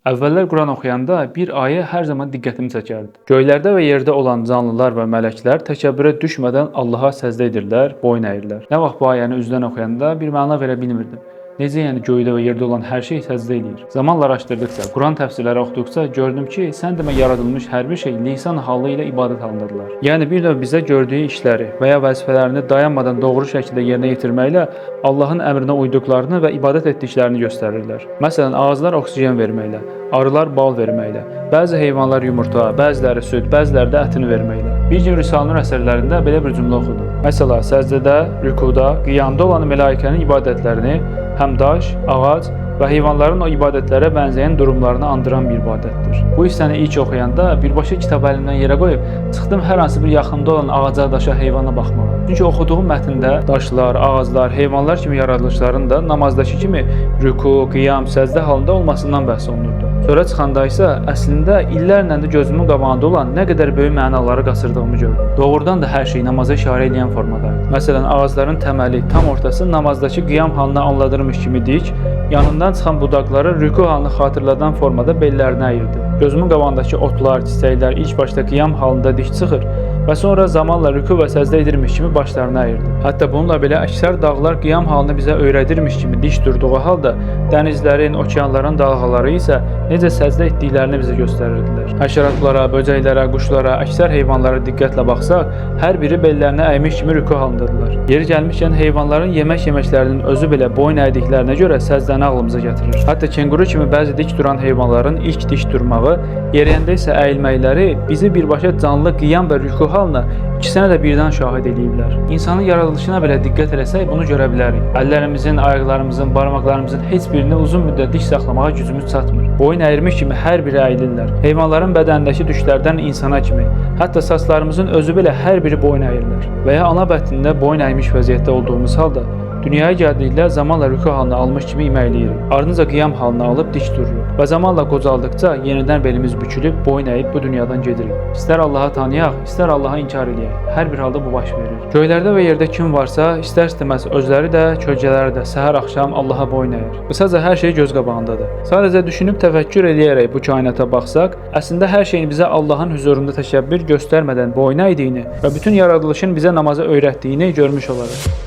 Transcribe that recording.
Əvvəllər Quran oxuyanda bir ayə hər zaman diqqətimi çəkərdi. Göylərdə və yerdə olan canlılar və mələklər təkəbbürə düşmədən Allaha səzdə edirlər, boyun əyirlər. Nə vaxt bu ayəni üzdən oxuyanda bir məna verə bilmirdim. Necə yəni göydə və yerdə olan hər şey səzdə eləyir? Zamanla araşdırdıqca, Quran təfsirləri oxuduqca gördüm ki, sən demə yaradılmış hər bir şey lisan halı ilə ibadət halındadılar. Yəni bir növ bizə gördüyü işləri və ya vəzifələrini dayanmadan doğru şəkildə yerinə yetirməklə Allahın əmrinə uyduqlarını və ibadət etdiklərini göstərirlər. Məsələn, ağaclar oksigen verməklə, arılar bal verməklə, bəzi heyvanlar yumurta, bəziləri süd, bəziləri də ətini verməklə. Bir gün Risalə-Nur əsərlərində belə bir cümlə oxudum. Məsələn, səcdədə, rükuda, qiyamda olan mələikənin ibadətlərini həm daş, ağac və heyvanların o ibadətlərə bənzəyən durumlarını andıran bir ibadətdir. Bu hissəni ilk oxuyanda birbaşa kitab əlimdən yerə qoyub, çıxdım hər hansı bir yaxında olan ağaca, daşa, heyvana baxmağa. Çünki oxuduğum mətndə daşlar, ağaclar, heyvanlar kimi yaradılışların da namazdakı kimi rüku, qiyam, səcdə halında olmasından bəhs olunurdu. Sonra çıxanda isə əslində illərlə də gözümün qabağında olan nə qədər böyük mənaları qaçırdığımı gördüm. Doğrudan da hər şey namaza işarə edən formadaydı. Məsələn, ağacların təməli tam ortası namazdakı qiyam halını anladırmış kimi dik, yanından çıxan budaqları rüku halını xatırladan formada bellərinə əyirdi. Gözümün qabağındakı otlar, çiçəklər ilk başda qiyam halında dik çıxır və sonra zamanla rüku və səcdə edirmiş kimi başlarını əyirdi. Hətta bununla belə əksər dağlar qiyam halını bizə öyrədirmiş kimi dik durduğu halda dənizlərin, okeanların dalğaları isə necə səcdə etdiklərini bizə göstərirdilər. Həşəratlara, böcəklərə, quşlara, əksər heyvanlara diqqətlə baxsaq, hər biri bellərini əymiş kimi rüku halındadılar. Yeri gəlmişkən heyvanların yeməklərinin özü belə boyun əydiklərinə görə səzdəni ağlımıza gətirir. Hətta kenguru kimi bəzi dik duran heyvanların ilk dik durmağı, yeriyəndə isə əyilməkləri bizi birbaşa canlı qiyam və rüku halına ikisinə də birdən şahid eləyiblər. İnsanın yaradılışına belə diqqət eləsək bunu görə bilərik. Əllərimizin, ayaqlarımızın, barmaqlarımızın heç birini uzun müddət dik saxlamağa gücümüz çatmır. Boyun əyirmiş kimi hər biri əyilirlər. Heyvanların bədənindəki düşlərdən insana kimi, hətta saçlarımızın özü belə hər biri boyun əyirlər. Və ya ana bətnində boyun əymiş vəziyyətdə olduğumuz halda dünyaya gəldikdə zamanla rüku halını almış kimi iməkləyirik. Ardınca qiyam halını alıb dik dururuq və zamanla qocaldıqca yenidən belimiz bükülüb, boyun əyib bu dünyadan gedirik. İstər Allahı tanıyaq, istər Allahı inkar eləyək. Hər bir halda bu baş verir. Göylərdə və yerdə kim varsa, istər-istəməz özləri də, kölgələri də səhər-axşam Allaha boyun əyir. Qısaca hər şey göz qabağındadır. Sadəcə düşünüb təfəkkür eləyərək bu kainata baxsaq, əslində hər şeyin bizə Allahın huzurunda təkəbbür göstərmədən boyun əydiyini və bütün yaradılışın bizə namazı öyrətdiyini görmüş olarıq.